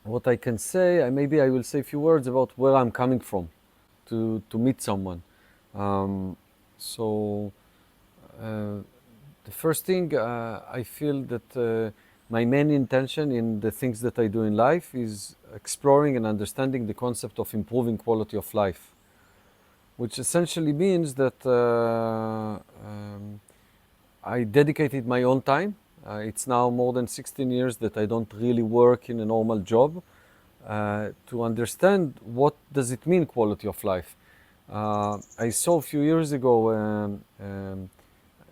what I can say, maybe I will say a few words about where I'm coming from to meet someone. Um, so the first thing, I feel that my main intention in the things that I do in life is exploring and understanding the concept of improving quality of life, which essentially means that I dedicated my own time. It's now more than 16 years that I don't really work in a normal job to understand what does it mean quality of life. I saw a few years ago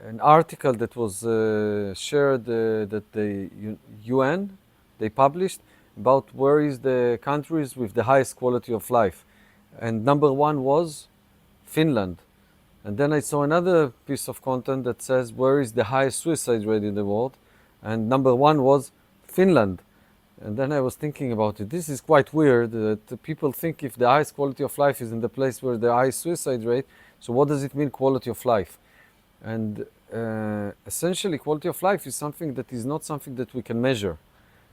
an article that was shared that the UN they published about where is the countries with the highest quality of life, and number one was Finland. And then I saw another piece of content that says where is the highest suicide rate in the world, and number one was Finland. And then I was thinking about it. This is quite weird that people think if the highest quality of life is in the place where the highest suicide rate, so what does it mean quality of life? And essentially, quality of life is something that is not something that we can measure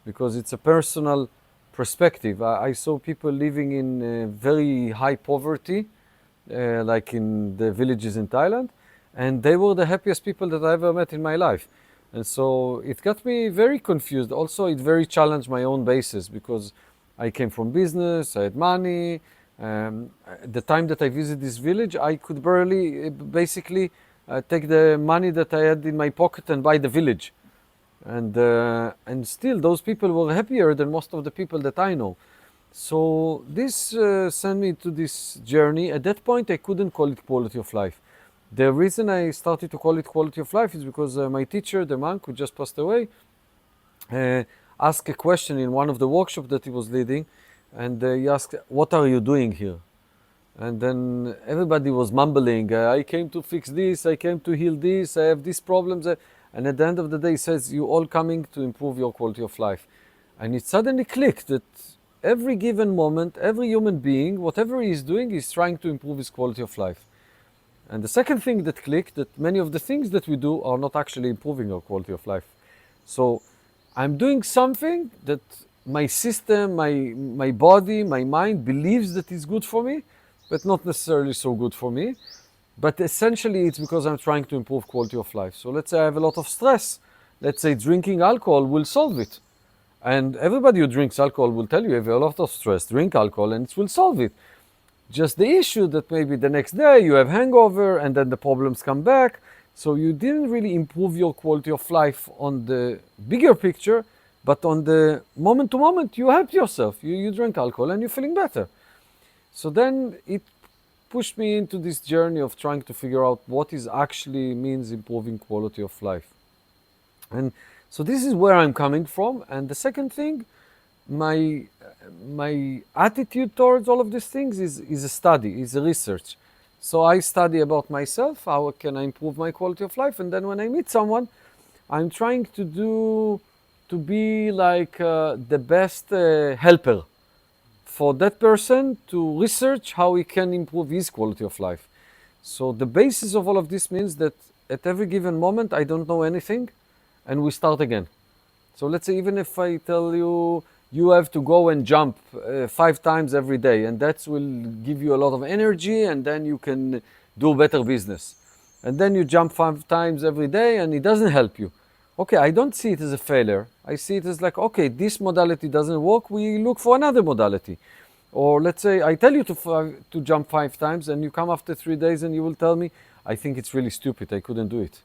because it's a personal perspective. I saw people living in very high poverty, like in the villages in Thailand, and they were the happiest people that I ever met in my life. And so it got me very confused. Also, it very challenged my own basis because I came from business, I had money. At the time that I visited this village, I could barely basically take the money that I had in my pocket and buy the village. And still, those people were happier than most of the people that I know. So this sent me to this journey. At that point, I couldn't call it quality of life. The reason I started to call it quality of life is because my teacher, the monk who just passed away, uh, asked a question in one of the workshops that he was leading, and he asked, "What are you doing here?" And then everybody was mumbling, "I came to fix this, I came to heal this, I have these problems." And at the end of the day, he says, "You all coming to improve your quality of life." And it suddenly clicked that every given moment, every human being, whatever he is doing, is trying to improve his quality of life. And the second thing that clicked, that many of the things that we do are not actually improving our quality of life. So I'm doing something that my system, my body, my mind believes that is good for me, but not necessarily so good for me. But essentially, it's because I'm trying to improve quality of life. So let's say I have a lot of stress. Let's say drinking alcohol will solve it. And everybody who drinks alcohol will tell you, if you have a lot of stress, drink alcohol and it will solve it. Just the issue that maybe the next day you have hangover and then the problems come back. So you didn't really improve your quality of life on the bigger picture, but on the moment to moment, you helped yourself. You drink alcohol and you're feeling better. So then it pushed me into this journey of trying to figure out what is actually means improving quality of life. And so this is where I'm coming from. And the second thing, my my attitude towards all of these things is a study, is a research. So I study about myself, how can I improve my quality of life, and then when I meet someone, I'm trying to be like the best helper for that person to research how he can improve his quality of life. So the basis of all of this means that at every given moment I don't know anything, and we start again. So let's say even if I tell you you have to go and jump 5 times every day, and that will give you a lot of energy, and then you can do better business. And then you jump 5 times every day, and it doesn't help you. Okay, I don't see it as a failure. I see it as like, okay, this modality doesn't work. We look for another modality. Or let's say I tell you to jump 5 times, and you come after 3 days, and you will tell me, I think it's really stupid. I couldn't do it.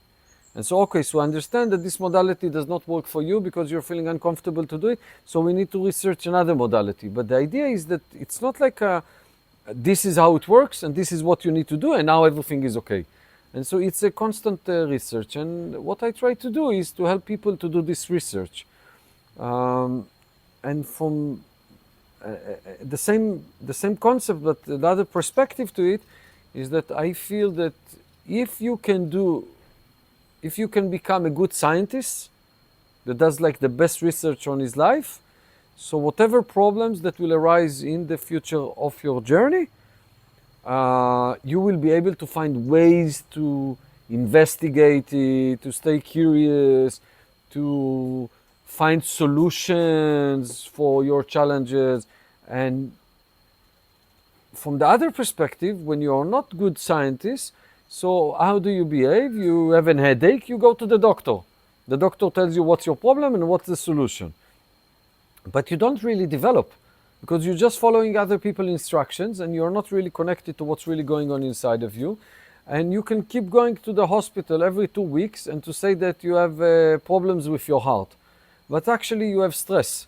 And so, okay, so understand that this modality does not work for you because you're feeling uncomfortable to do it. So we need to research another modality. But the idea is that it's not like this is how it works and this is what you need to do and now everything is okay. And so it's a constant research. And what I try to do is to help people to do this research. Um, and from the same concept, but another perspective to it is that I feel that if you can do if you can become a good scientist that does like the best research on his life, so whatever problems that will arise in the future of your journey, you will be able to find ways to investigate it, to stay curious, to find solutions for your challenges. And from the other perspective, when you are not good scientists, so how do you behave? You have a headache, you go to the doctor. The doctor tells you what's your problem and what's the solution. But you don't really develop because you're just following other people's instructions and you're not really connected to what's really going on inside of you. And you can keep going to the hospital every 2 weeks and to say that you have problems with your heart. But actually you have stress.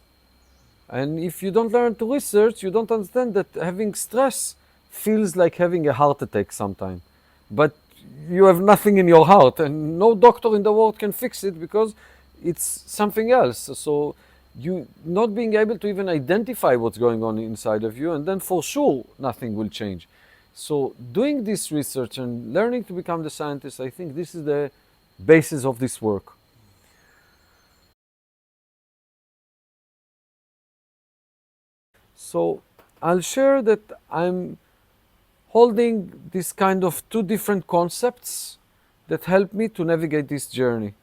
And if you don't learn to research, you don't understand that having stress feels like having a heart attack sometimes. But you have nothing in your heart, and no doctor in the world can fix it because it's something else. So you not being able to even identify what's going on inside of you, and then for sure nothing will change. So doing this research and learning to become the scientist, I think this is the basis of this work. So I'll share that I'm holding this kind of two different concepts that help me to navigate this journey.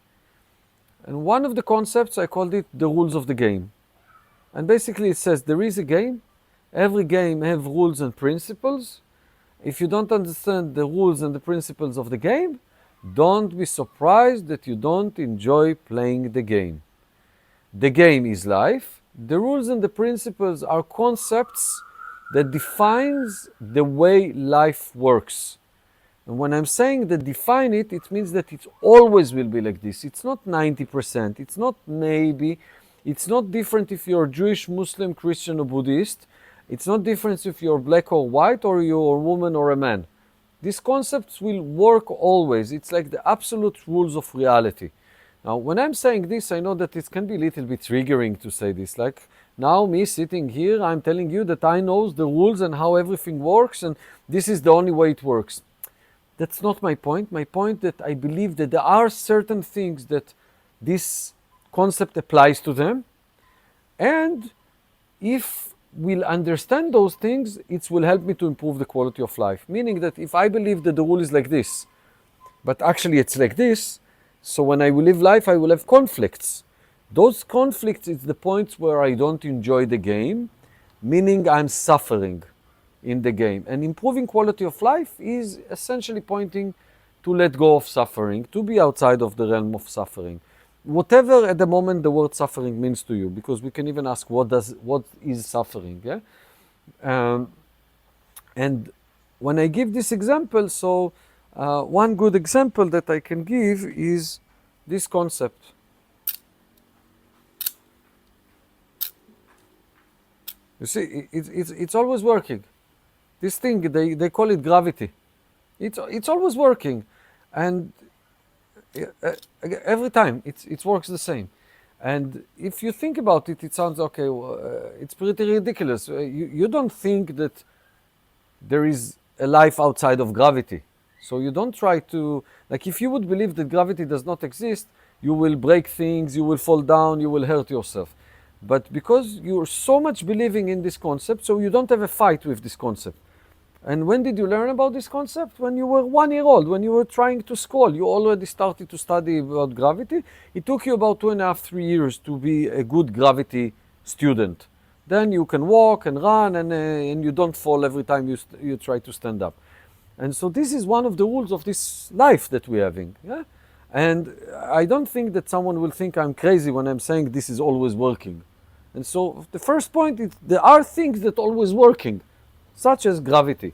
And one of the concepts, I called it the rules of the game. And basically it says there is a game. Every game have rules and principles. If you don't understand the rules and the principles of the game, don't be surprised that you don't enjoy playing the game. The game is life. The rules and the principles are concepts that defines the way life works. And when I'm saying that define it, it means that it always will be like this. It's not 90%. It's not maybe. It's not different if you're Jewish, Muslim, Christian, or Buddhist. It's not different if you're black or white, or you're a woman or a man. These concepts will work always. It's like the absolute rules of reality. Now, when I'm saying this, I know that it can be a little bit triggering to say this. Like now, me sitting here, I'm telling you that I know the rules and how everything works, and this is the only way it works. That's not my point. My point that I believe that there are certain things that this concept applies to them, and if we'll understand those things, it will help me to improve the quality of life. Meaning that if I believe that the rule is like this, but actually it's like this, so when I will live life, I will have conflicts. Those conflicts is the points where I don't enjoy the game, meaning I'm suffering in the game. And improving quality of life is essentially pointing to let go of suffering, to be outside of the realm of suffering. Whatever at the moment the word suffering means to you, because we can even ask what is suffering. Yeah? And when I give this example, so one good example that I can give is this concept. You see, it's always working. This thing, they call it gravity. It's always working. And every time it works the same. And if you think about it, it sounds okay, it's pretty ridiculous. You don't think that there is a life outside of gravity. So you don't try to, like if you would believe that gravity does not exist, you will break things, you will fall down, you will hurt yourself. But because you're so much believing in this concept, so you don't have a fight with this concept. And when did you learn about this concept? When you were 1 year old, when you were trying to school, you already started to study about gravity. It took you about 2.5, 3 years to be a good gravity student. Then you can walk and run and you don't fall every time you try to stand up. And so this is one of the rules of this life that we're having. Yeah? And I don't think that someone will think I'm crazy when I'm saying this is always working. And so the first point is there are things that are always working, such as gravity.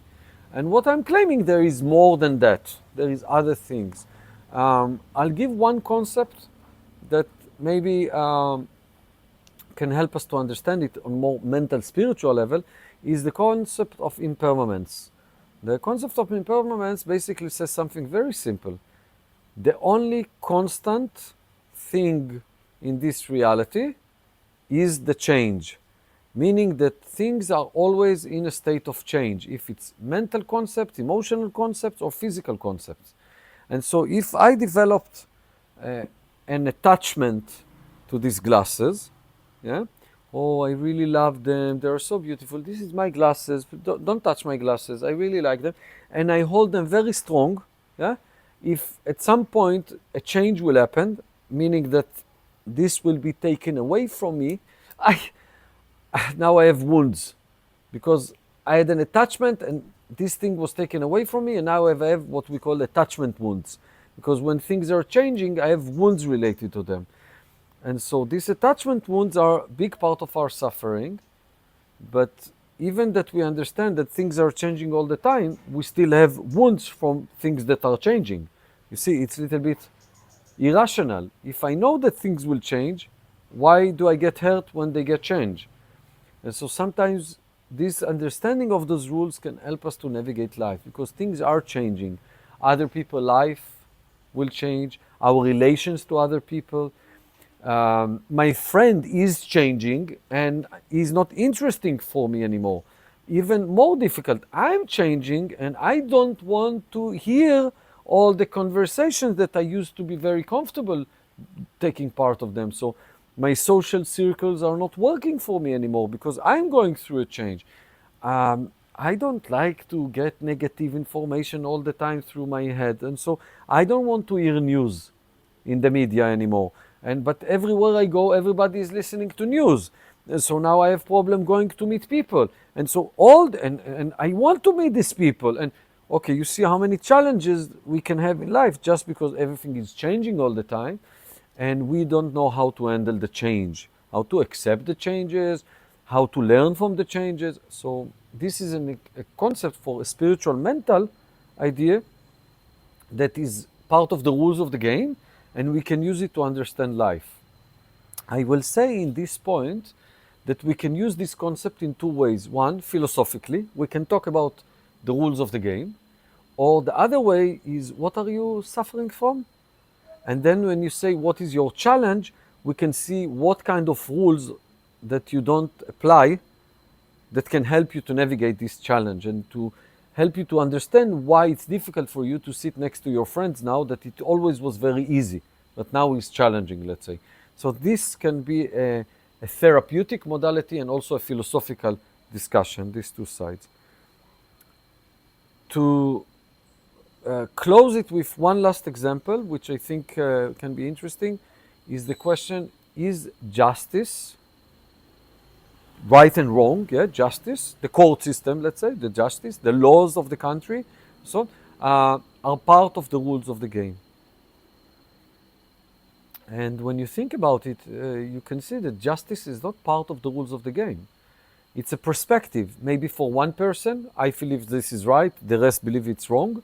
And what I'm claiming there is more than that. There is other things. I'll give one concept that maybe can help us to understand it on more mental, spiritual level, is the concept of impermanence. The concept of impermanence basically says something very simple. The only constant thing in this reality is the change, meaning that things are always in a state of change, if it's mental concepts, emotional concepts, or physical concepts. And so if I developed an attachment to these glasses, yeah, oh, I really love them, they're so beautiful, this is my glasses, don't touch my glasses, I really like them, and I hold them very strong, yeah, if at some point a change will happen, meaning that this will be taken away from me, I now I have wounds because I had an attachment and this thing was taken away from me, and now I have what we call attachment wounds. Because when things are changing, I have wounds related to them. And so these attachment wounds are a big part of our suffering. But even that we understand that things are changing all the time, we still have wounds from things that are changing. You see, it's a little bit irrational. If I know that things will change, why do I get hurt when they get changed? And so sometimes this understanding of those rules can help us to navigate life because things are changing. Other people's life will change, our relations to other people. My friend is changing and is not interesting for me anymore. Even more difficult, I'm changing and I don't want to hear all the conversations that I used to be very comfortable taking part of them. So my social circles are not working for me anymore because I'm going through a change. I don't like to get negative information all the time through my head, and so I don't want to hear news in the media anymore. But everywhere I go, everybody is listening to news, and so now I have problem going to meet people, and so and I want to meet these people. And okay, you see how many challenges we can have in life just because everything is changing all the time, and we don't know how to handle the change, how to accept the changes, how to learn from the changes. So this is a concept for a spiritual mental idea that is part of the rules of the game, and we can use it to understand life. I will say in this point that we can use this concept in two ways. One, philosophically, we can talk about the rules of the game, or the other way is, what are you suffering from? And then when you say, what is your challenge, we can see what kind of rules that you don't apply that can help you to navigate this challenge and to help you to understand why it's difficult for you to sit next to your friends now that it always was very easy, but now it's challenging, let's say. So this can be a therapeutic modality and also a philosophical discussion, these two sides. To close it with one last example, which I think can be interesting, is the question, is justice right and wrong? Yeah, justice, the court system, let's say, the justice, the laws of the country, so are part of the rules of the game. And when you think about it, you can see that justice is not part of the rules of the game. It's a perspective. Maybe for one person, I believe this is right, the rest believe it's wrong.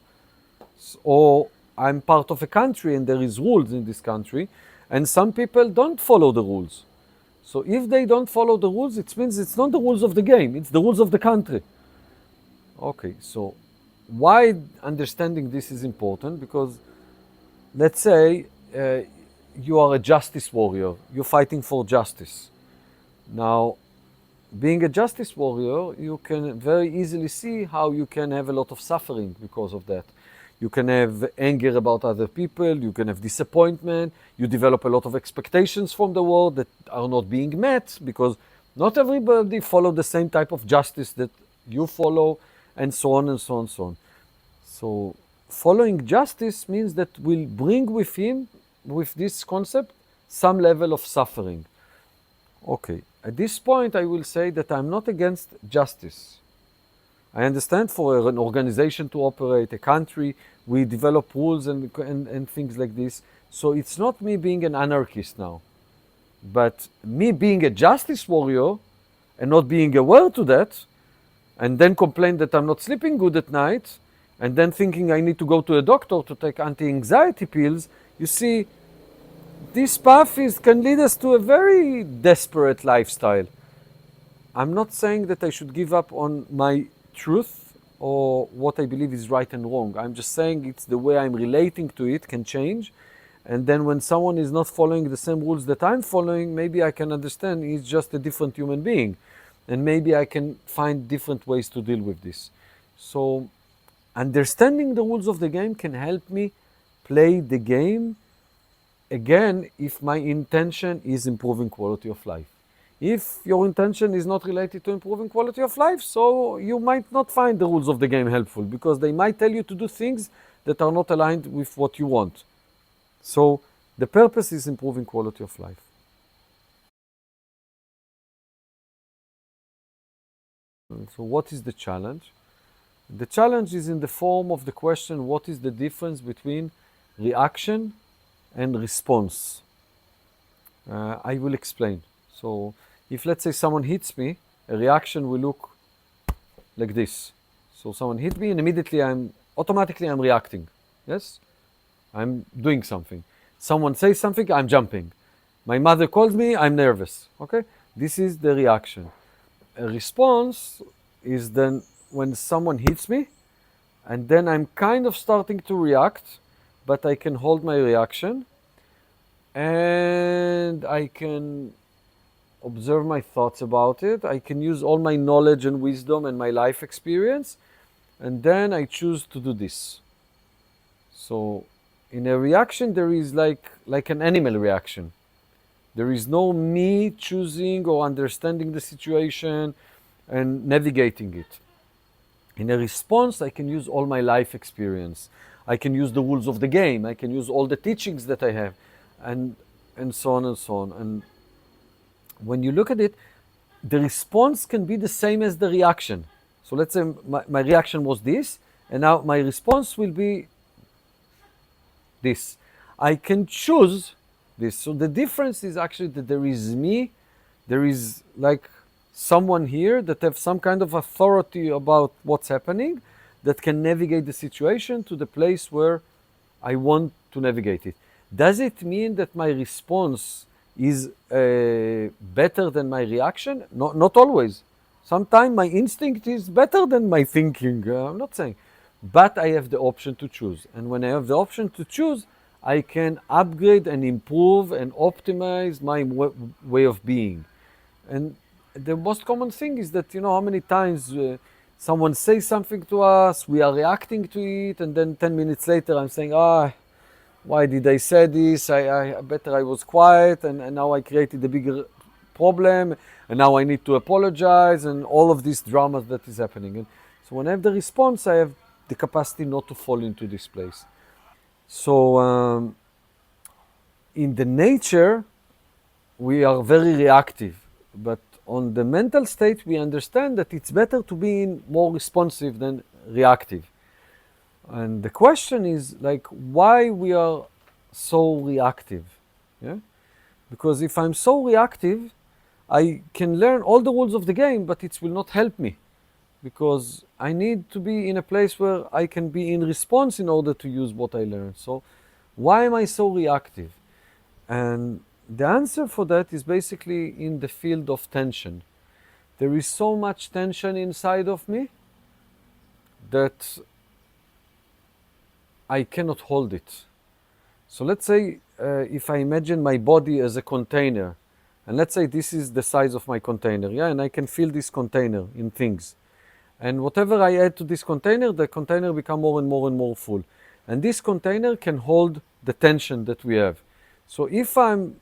Or I'm part of a country and there is rules in this country, and some people don't follow the rules. So if they don't follow the rules, it means it's not the rules of the game, it's the rules of the country. Okay, so why understanding this is important? Because let's say you are a justice warrior, you're fighting for justice. Now, being a justice warrior, you can very easily see how you can have a lot of suffering because of that. You can have anger about other people, you can have disappointment, you develop a lot of expectations from the world that are not being met because not everybody follow the same type of justice that you follow, and so on and so on and so on. So following justice means that we'll bring with him, with this concept, some level of suffering. Okay, at this point I will say that I'm not against justice. I understand for an organization to operate, a country, we develop rules and things like this. So it's not me being an anarchist now, but me being a justice warrior and not being aware to that, and then complain that I'm not sleeping good at night, and then thinking I need to go to a doctor to take anti-anxiety pills. You see, this path can lead us to a very desperate lifestyle. I'm not saying that I should give up on my truth or what I believe is right and wrong. I'm just saying it's the way I'm relating to it can change. And then when someone is not following the same rules that I'm following, maybe I can understand he's just a different human being. And maybe I can find different ways to deal with this. So understanding the rules of the game can help me play the game, again, if my intention is improving quality of life. If your intention is not related to improving quality of life, so you might not find the rules of the game helpful because they might tell you to do things that are not aligned with what you want. So the purpose is improving quality of life. So what is the challenge? The challenge is in the form of the question, what is the difference between reaction and response? I will explain. So if let's say someone hits me, a reaction will look like this. So someone hit me and immediately automatically I'm reacting. Yes? I'm doing something. Someone says something, I'm jumping. My mother calls me, I'm nervous. Okay? This is the reaction. A response is then when someone hits me, and then I'm kind of starting to react, but I can hold my reaction, and I can observe my thoughts about it. I can use all my knowledge and wisdom and my life experience, and then I choose to do this. So in a reaction, there is like an animal reaction. There is no me choosing or understanding the situation and navigating it. In a response, I can use all my life experience. I can use the rules of the game. I can use all the teachings that I have, and so on and so on. And when you look at it, the response can be the same as the reaction. So let's say my reaction was this, and now my response will be this. I can choose this. So the difference is actually that there is me, there is like someone here that have some kind of authority about what's happening, that can navigate the situation to the place where I want to navigate it. Does it mean that my response is better than my reaction? No, not always. Sometimes my instinct is better than my thinking. I'm not saying. But I have the option to choose. And when I have the option to choose, I can upgrade and improve and optimize my way of being. And the most common thing is that, how many times someone says something to us, we are reacting to it, and then 10 minutes later I'm saying, why did I say this? I better I was quiet, and now I created a bigger problem, and now I need to apologize, and all of this drama that is happening. And so when I have the response, I have the capacity not to fall into this place. So in the nature, we are very reactive, but on the mental state, we understand that it's better to be more responsive than reactive. And the question is why we are so reactive? Yeah? Because if I'm so reactive, I can learn all the rules of the game, but it will not help me. Because I need to be in a place where I can be in response in order to use what I learned. So why am I so reactive? And the answer for that is basically in the field of tension. There is so much tension inside of me that I cannot hold it. So let's say if I imagine my body as a container, and let's say this is the size of my container, and I can fill this container in things. And whatever I add to this container, the container becomes more and more and more full. And this container can hold the tension that we have. So if I'm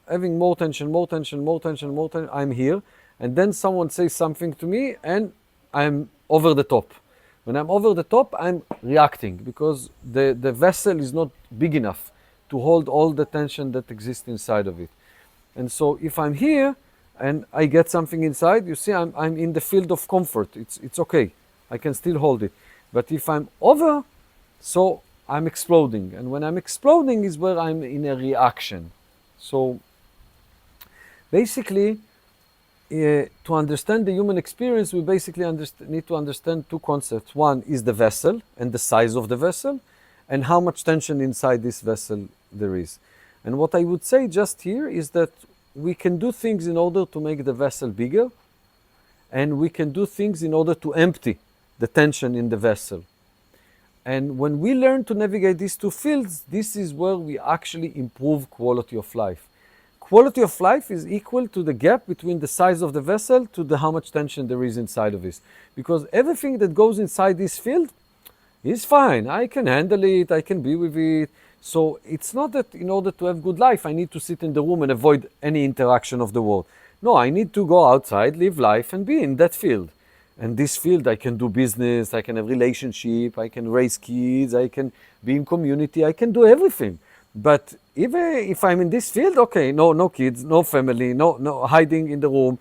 having more tension, I'm here, and then someone says something to me, and I'm over the top. When I'm over the top, I'm reacting, because the vessel is not big enough to hold all the tension that exists inside of it. And so if I'm here, and I get something inside, you see, I'm in the field of comfort. It's okay. I can still hold it. But if I'm over, so I'm exploding. And when I'm exploding is where I'm in a reaction. So basically, to understand the human experience, we basically need to understand two concepts. One is the vessel and the size of the vessel, and how much tension inside this vessel there is. And what I would say just here is that we can do things in order to make the vessel bigger, and we can do things in order to empty the tension in the vessel. And when we learn to navigate these two fields, this is where we actually improve quality of life. Quality of life is equal to the gap between the size of the vessel to how much tension there is inside of this. Because everything that goes inside this field is fine. I can handle it, I can be with it. So it's not that in order to have good life, I need to sit in the room and avoid any interaction of the world. No, I need to go outside, live life, and be in that field. And this field, I can do business, I can have relationship, I can raise kids, I can be in community, I can do everything. But even if I'm in this field, okay, no kids, no family, no hiding in the room,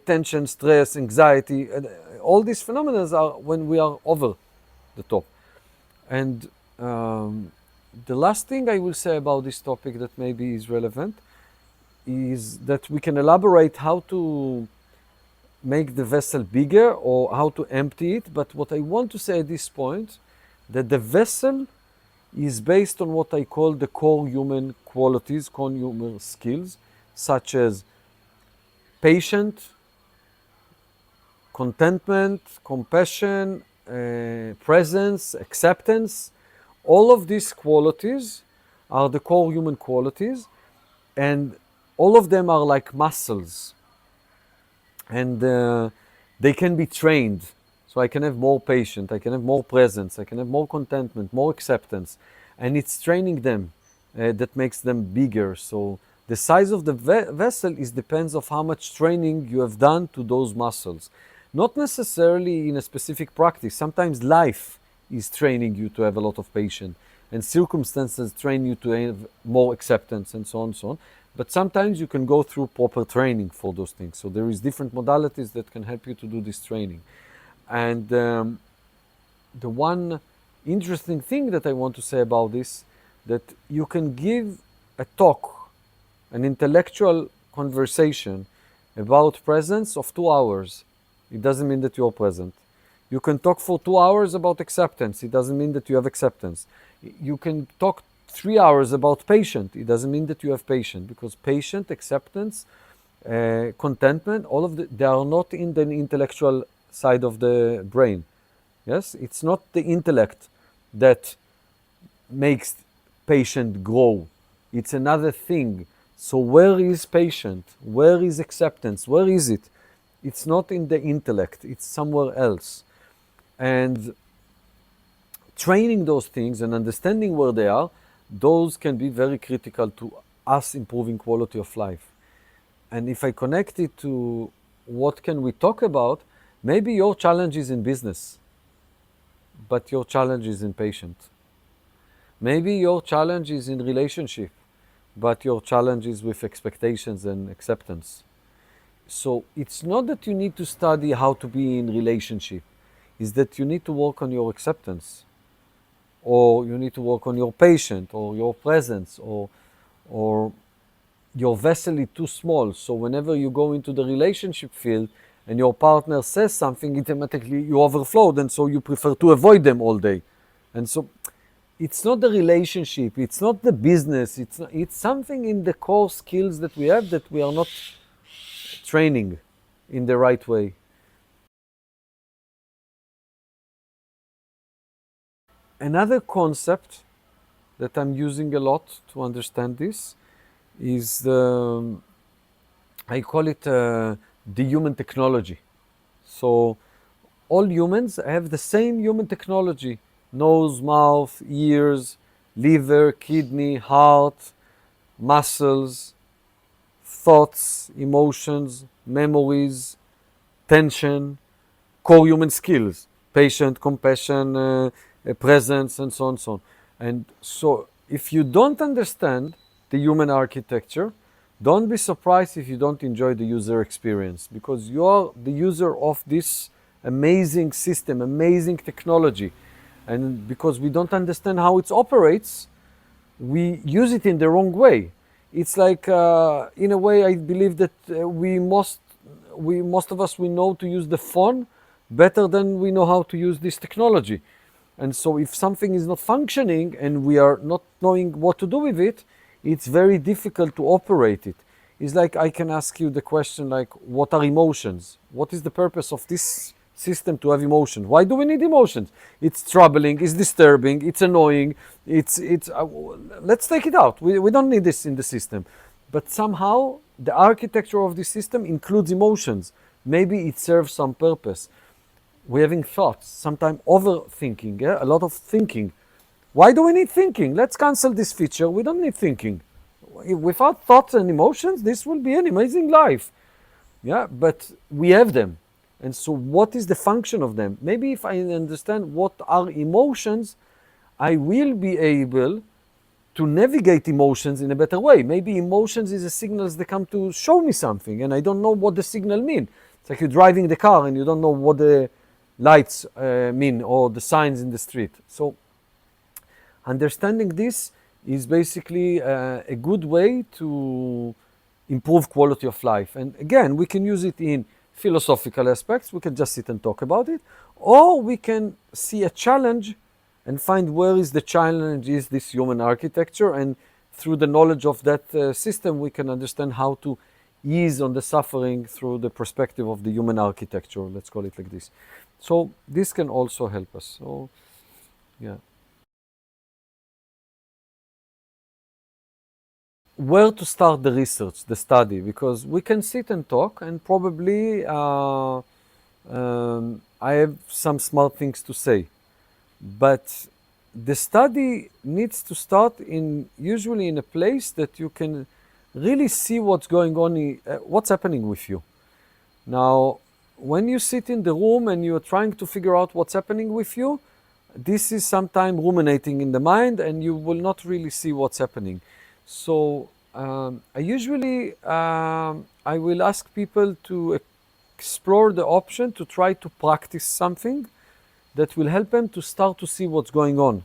tension, stress, anxiety, all these phenomena are when we are over the top. And the last thing I will say about this topic that maybe is relevant is that we can elaborate how to make the vessel bigger or how to empty it. But what I want to say at this point, that the vessel is based on what I call the core human qualities, core human skills, such as patient, contentment, compassion, presence, acceptance. All of these qualities are the core human qualities, and all of them are like muscles, and they can be trained. So I can have more patience, I can have more presence, I can have more contentment, more acceptance, and it's training them that makes them bigger. So the size of the vessel depends of how much training you have done to those muscles. Not necessarily in a specific practice. Sometimes life is training you to have a lot of patience, and circumstances train you to have more acceptance, and so on and so on. But sometimes you can go through proper training for those things. So there is different modalities that can help you to do this training. And the one interesting thing that I want to say about this, that you can give a talk, an intellectual conversation about presence of 2 hours. It doesn't mean that you're present. You can talk for 2 hours about acceptance. It doesn't mean that you have acceptance. You can talk 3 hours about patient. It doesn't mean that you have patient, because patient, acceptance, contentment, all of they are not in the intellectual side of the brain. Yes, it's not the intellect that makes patient grow. It's another thing. So where is patient? Where is acceptance? Where is it? It's not in the intellect. It's somewhere else. And training those things and understanding where they are, those can be very critical to us improving quality of life. And if I connect it to what can we talk about, maybe your challenge is in business, but your challenge is in patient. Maybe your challenge is in relationship, but your challenge is with expectations and acceptance. So it's not that you need to study how to be in relationship, it's that you need to work on your acceptance, or you need to work on your patient, or your presence, or your vessel is too small. So whenever you go into the relationship field and your partner says something, automatically you overflowed, and so you prefer to avoid them all day. And so it's not the relationship, it's not the business, it's something in the core skills that we have that we are not training in the right way. Another concept that I'm using a lot to understand this is I call it the human technology. So all humans have the same human technology: nose, mouth, ears, liver, kidney, heart, muscles, thoughts, emotions, memories, tension, core human skills, patient, compassion, presence, and so on and so on. And so if you don't understand the human architecture, don't be surprised if you don't enjoy the user experience, because you are the user of this amazing system, amazing technology. And because we don't understand how it operates, we use it in the wrong way. It's like, in a way, I believe that most of us, we know to use the phone better than we know how to use this technology. And so if something is not functioning and we are not knowing what to do with it, it's very difficult to operate it. It's like I can ask you the question like, what are emotions? What is the purpose of this system to have emotions? Why do we need emotions? It's troubling, it's disturbing, it's annoying, let's take it out. We don't need this in the system. But somehow the architecture of this system includes emotions. Maybe it serves some purpose. We're having thoughts, sometimes overthinking, a lot of thinking. Why do we need thinking? Let's cancel this feature. We don't need thinking. Without thoughts and emotions, this will be an amazing life. Yeah, but we have them. And so what is the function of them? Maybe if I understand what are emotions, I will be able to navigate emotions in a better way. Maybe emotions is a signals that come to show me something, and I don't know what the signal means. It's like you're driving the car and you don't know what the lights mean or the signs in the street. So understanding this is basically a good way to improve quality of life. And again, we can use it in philosophical aspects. We can just sit and talk about it, or we can see a challenge and find where is the challenge is this human architecture, and through the knowledge of that system, we can understand how to ease on the suffering through the perspective of the human architecture. Let's call it like this. So this can also help us. So, yeah. Where to start the research, the study, because we can sit and talk, and probably I have some smart things to say, but the study needs to start in usually in a place that you can really see what's going on, what's happening with you. Now, when you sit in the room and you're trying to figure out what's happening with you, this is sometimes ruminating in the mind, and you will not really see what's happening. So I usually I will ask people to explore the option to try to practice something that will help them to start to see what's going on,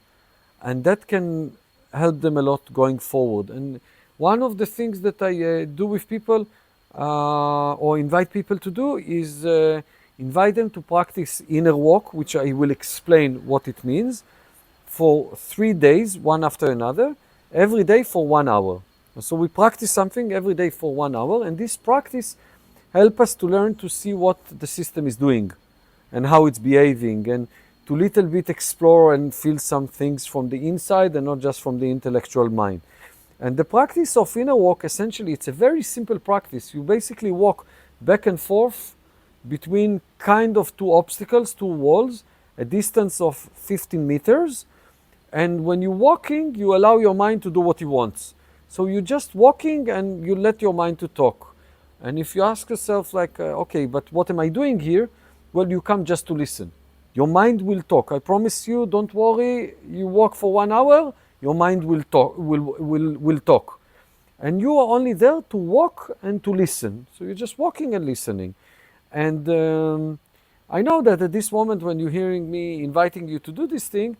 and that can help them a lot going forward. And one of the things that I do with people or invite people to do is invite them to practice inner walk, which I will explain what it means, for 3 days, one after another, every day for 1 hour. So we practice something every day for 1 hour, and this practice helps us to learn to see what the system is doing and how it's behaving, and to little bit explore and feel some things from the inside and not just from the intellectual mind. And the practice of inner walk, essentially, it's a very simple practice. You basically walk back and forth between kind of two obstacles, two walls, a distance of 15 meters. And when you're walking, you allow your mind to do what it wants. So you're just walking and you let your mind to talk. And if you ask yourself like, okay, but what am I doing here? Well, you come just to listen. Your mind will talk. I promise you, don't worry. You walk for 1 hour, your mind will talk. Will talk. And you are only there to walk and to listen. So you're just walking and listening. And I know that at this moment when you're hearing me inviting you to do this thing,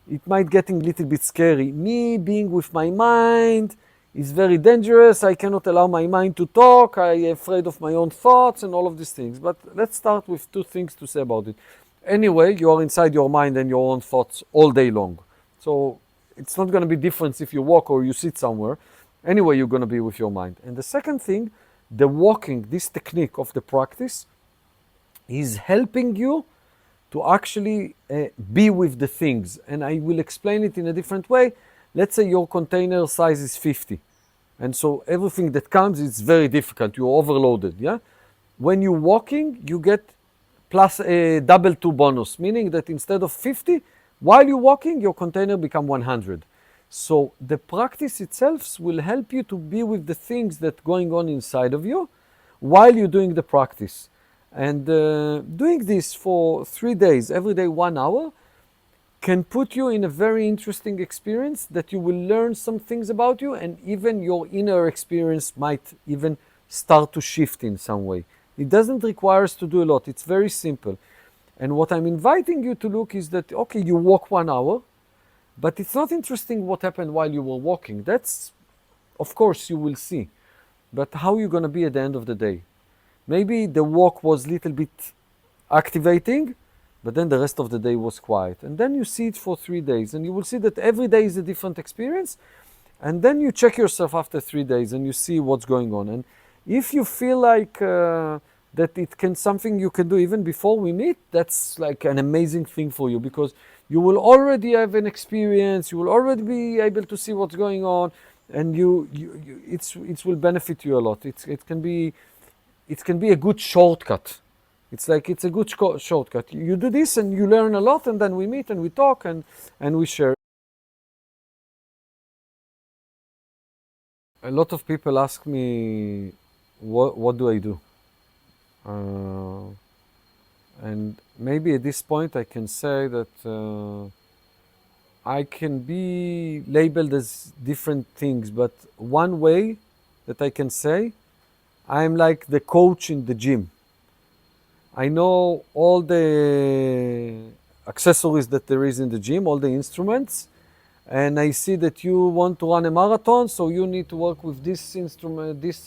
it might getting a little bit scary. Me being with my mind is very dangerous. I cannot allow my mind to talk. I'm afraid of my own thoughts and all of these things. But let's start with 2 things to say about it. Anyway, you are inside your mind and your own thoughts all day long. So it's not going to be different if you walk or you sit somewhere. Anyway, you're going to be with your mind. And the second thing, the walking, this technique of the practice, is helping you to actually be with the things. And I will explain it in a different way. Let's say your container size is 50. And so everything that comes is very difficult. You're overloaded, yeah? When you're walking, you get plus a double 2 bonus, meaning that instead of 50, while you're walking, your container become 100. So the practice itself will help you to be with the things that going on inside of you while you're doing the practice. And doing this for 3 days, every day 1 hour, can put you in a very interesting experience that you will learn some things about you, and even your inner experience might even start to shift in some way. It doesn't require us to do a lot. It's very simple. And what I'm inviting you to look is that, okay, you walk 1 hour, but it's not interesting what happened while you were walking. That's, of course, you will see. But how are you going to be at the end of the day? Maybe the walk was a little bit activating, but then the rest of the day was quiet. And then you see it for 3 days, and you will see that every day is a different experience. And then you check yourself after 3 days and you see what's going on. And if you feel like that it can something you can do even before we meet, that's like an amazing thing for you, because you will already have an experience, you will already be able to see what's going on, and it will benefit you a lot. It can be a good shortcut. It's like it's a good shortcut. You do this and you learn a lot, and then we meet and we talk and we share. A lot of people ask me, what do I do? And maybe at this point I can say that I can be labeled as different things, but one way that I can say, I'm like the coach in the gym. I know all the accessories that there is in the gym, all the instruments, and I see that you want to run a marathon, so you need to work with this instrument, this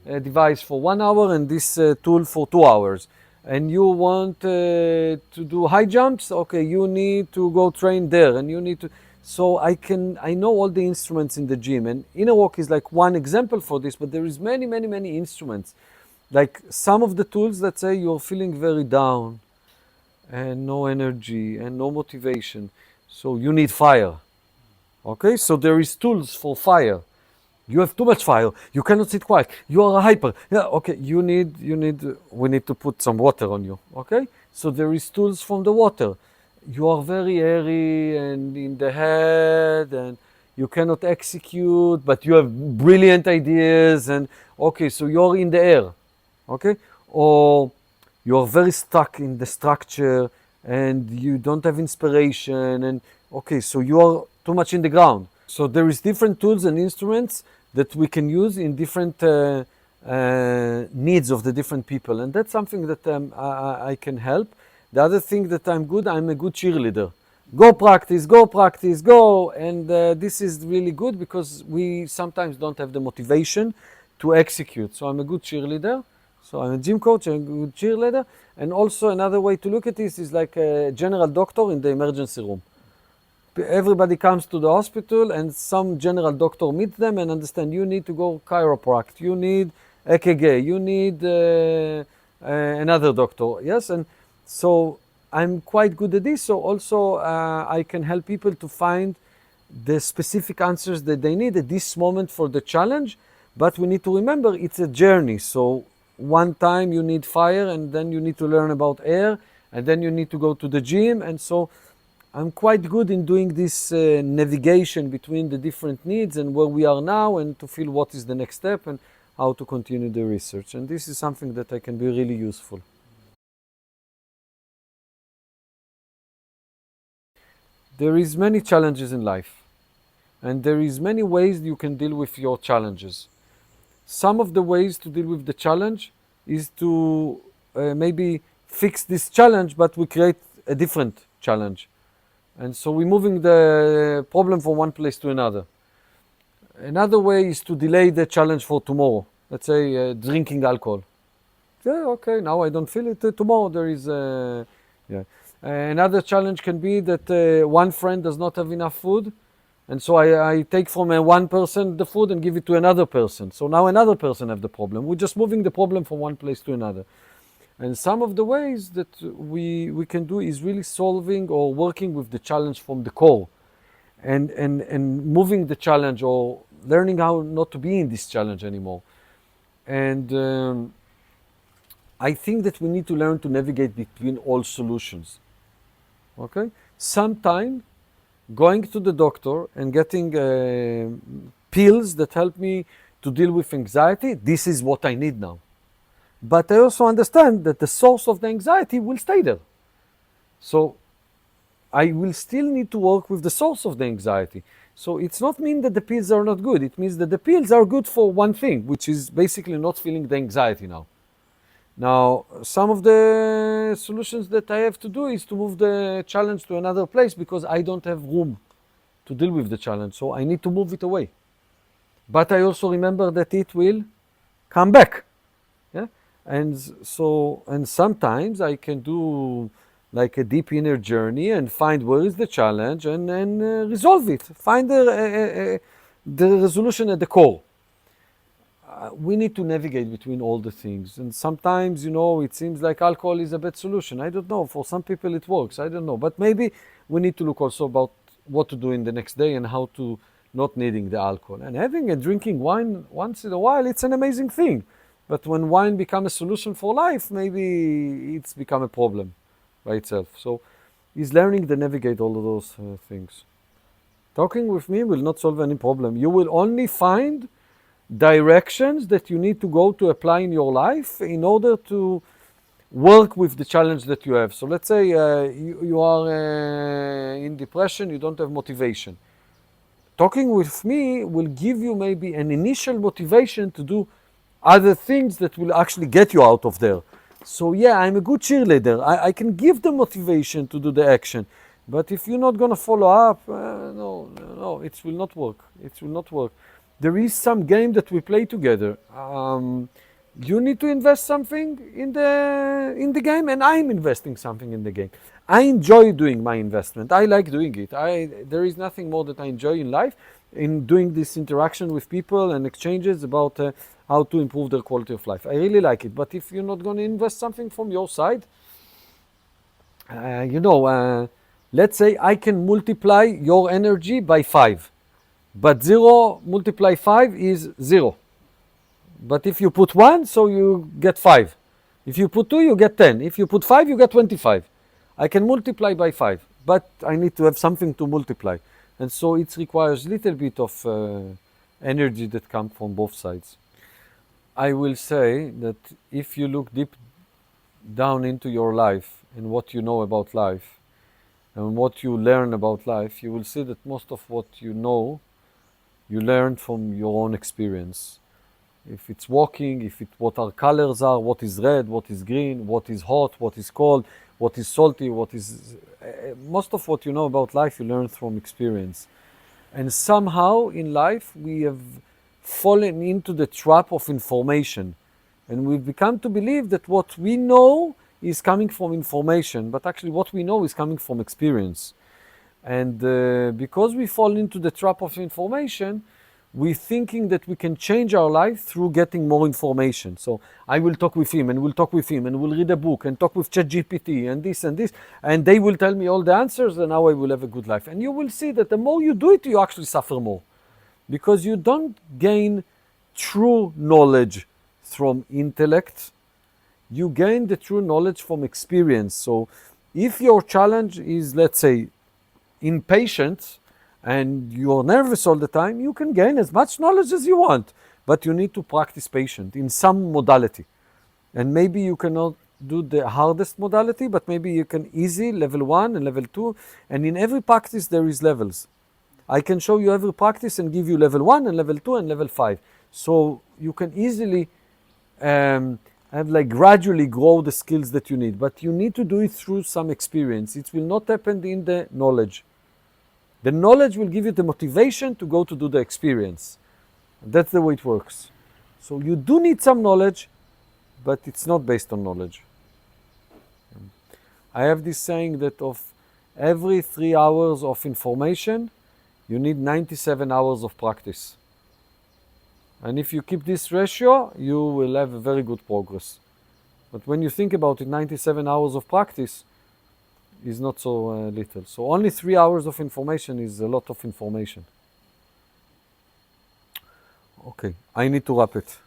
device for 1 hour and this tool for 2 hours. And you want to do high jumps, okay, you need to go train there, and you need to. So I know all the instruments in the gym, and inner walk is like one example for this, but there is many, many, many instruments. Like some of the tools that say you're feeling very down, and no energy and no motivation, so you need fire. Okay, so there is tools for fire. You have too much fire, you cannot sit quiet, you are a hyper. Yeah, okay, we need to put some water on you. Okay, so there is tools from the water. You are very airy and in the head, and you cannot execute, but you have brilliant ideas. And okay, so you're in the air. Okay, or you're very stuck in the structure and you don't have inspiration. And okay, so you are too much in the ground. So there is different tools and instruments that we can use in different needs of the different people, and that's something that I can help. The other thing that I'm a good cheerleader. Go practice, go practice, go. And this is really good because we sometimes don't have the motivation to execute. So I'm a good cheerleader. So I'm a gym coach, I'm a good cheerleader. And also another way to look at this is like a general doctor in the emergency room. Everybody comes to the hospital and some general doctor meets them and understand you need to go chiropractic, you need EKG, you need another doctor. Yes, and so I'm quite good at this. So also I can help people to find the specific answers that they need at this moment for the challenge. But we need to remember it's a journey. So one time you need fire, and then you need to learn about air, and then you need to go to the gym. And so I'm quite good in doing this navigation between the different needs and where we are now, and to feel what is the next step and how to continue the research. And this is something that I can be really useful. There is many challenges in life, and there is many ways you can deal with your challenges. Some of the ways to deal with the challenge is to maybe fix this challenge, but we create a different challenge. And so we're moving the problem from one place to another. Another way is to delay the challenge for tomorrow. Let's say drinking alcohol. Yeah, okay, now I don't feel it. Tomorrow there is yeah. Another challenge can be that one friend does not have enough food, and so I take from one person the food and give it to another person. So now another person have the problem. We're just moving the problem from one place to another. And some of the ways that we can do is really solving or working with the challenge from the core, and moving the challenge or learning how not to be in this challenge anymore. And I think that we need to learn to navigate between all solutions. Okay? Sometime going to the doctor and getting pills that help me to deal with anxiety, this is what I need now. But I also understand that the source of the anxiety will stay there. So I will still need to work with the source of the anxiety. So it's not mean that the pills are not good. It means that the pills are good for one thing, which is basically not feeling the anxiety now. Now, some of the solutions that I have to do is to move the challenge to another place because I don't have room to deal with the challenge. So I need to move it away. But I also remember that it will come back. Yeah? And sometimes I can do like a deep inner journey and find where is the challenge and resolve it. Find the resolution at the core. We need to navigate between all the things. And sometimes, it seems like alcohol is a bad solution. I don't know. For some people it works. I don't know. But maybe we need to look also about what to do in the next day and how to not needing the alcohol. And having and drinking wine once in a while, it's an amazing thing. But when wine becomes a solution for life, maybe it's become a problem by itself. So is learning to navigate all of those things. Talking with me will not solve any problem. You will only find directions that you need to go to apply in your life in order to work with the challenge that you have. So let's say you are in depression, you don't have motivation. Talking with me will give you maybe an initial motivation to do other things that will actually get you out of there. So yeah, I'm a good cheerleader. I can give the motivation to do the action. But if you're not going to follow up, no, it will not work. It will not work. There is some game that we play together. You need to invest something in the game, and I'm investing something in the game. I enjoy doing my investment. I like doing it. There is nothing more that I enjoy in life in doing this interaction with people and exchanges about how to improve their quality of life. I really like it. But if you're not going to invest something from your side, let's say I can multiply your energy by 5, but 0 multiply 5 is 0. But if you put 1, so you get 5. If you put 2, you get 10. If you put 5, you get 25. I can multiply by 5, but I need to have something to multiply. And so it requires a little bit of energy that comes from both sides. I will say that if you look deep down into your life and what you know about life and what you learn about life, you will see that most of what you know, you learned from your own experience. If it's walking, what our colors are, what is red, what is green, what is hot, what is cold, what is salty, what is... most of what you know about life, you learn from experience. And somehow in life, we have fallen into the trap of information. And we've become to believe that what we know is coming from information, but actually what we know is coming from experience. And because we fall into the trap of information, we're thinking that we can change our life through getting more information. So I will talk with him, and we'll talk with him, and we'll read a book, and talk with ChatGPT, and this, and they will tell me all the answers, and now I will have a good life. And you will see that the more you do it, you actually suffer more. Because you don't gain true knowledge from intellect, you gain the true knowledge from experience. So if your challenge is, let's say, impatient, and you're nervous all the time, you can gain as much knowledge as you want, but you need to practice patience in some modality. And maybe you cannot do the hardest modality, but maybe you can easy level 1 and level 2, and in every practice there is levels. I can show you every practice and give you level 1 and level 2 and level 5. So you can easily gradually grow the skills that you need, but you need to do it through some experience. It will not happen in the knowledge. The knowledge will give you the motivation to go to do the experience. That's the way it works. So you do need some knowledge, but it's not based on knowledge. I have this saying that of every 3 hours of information, you need 97 hours of practice. And if you keep this ratio, you will have a very good progress. But when you think about it, 97 hours of practice is not so little. So only 3 hours of information is a lot of information. Okay, I need to wrap it.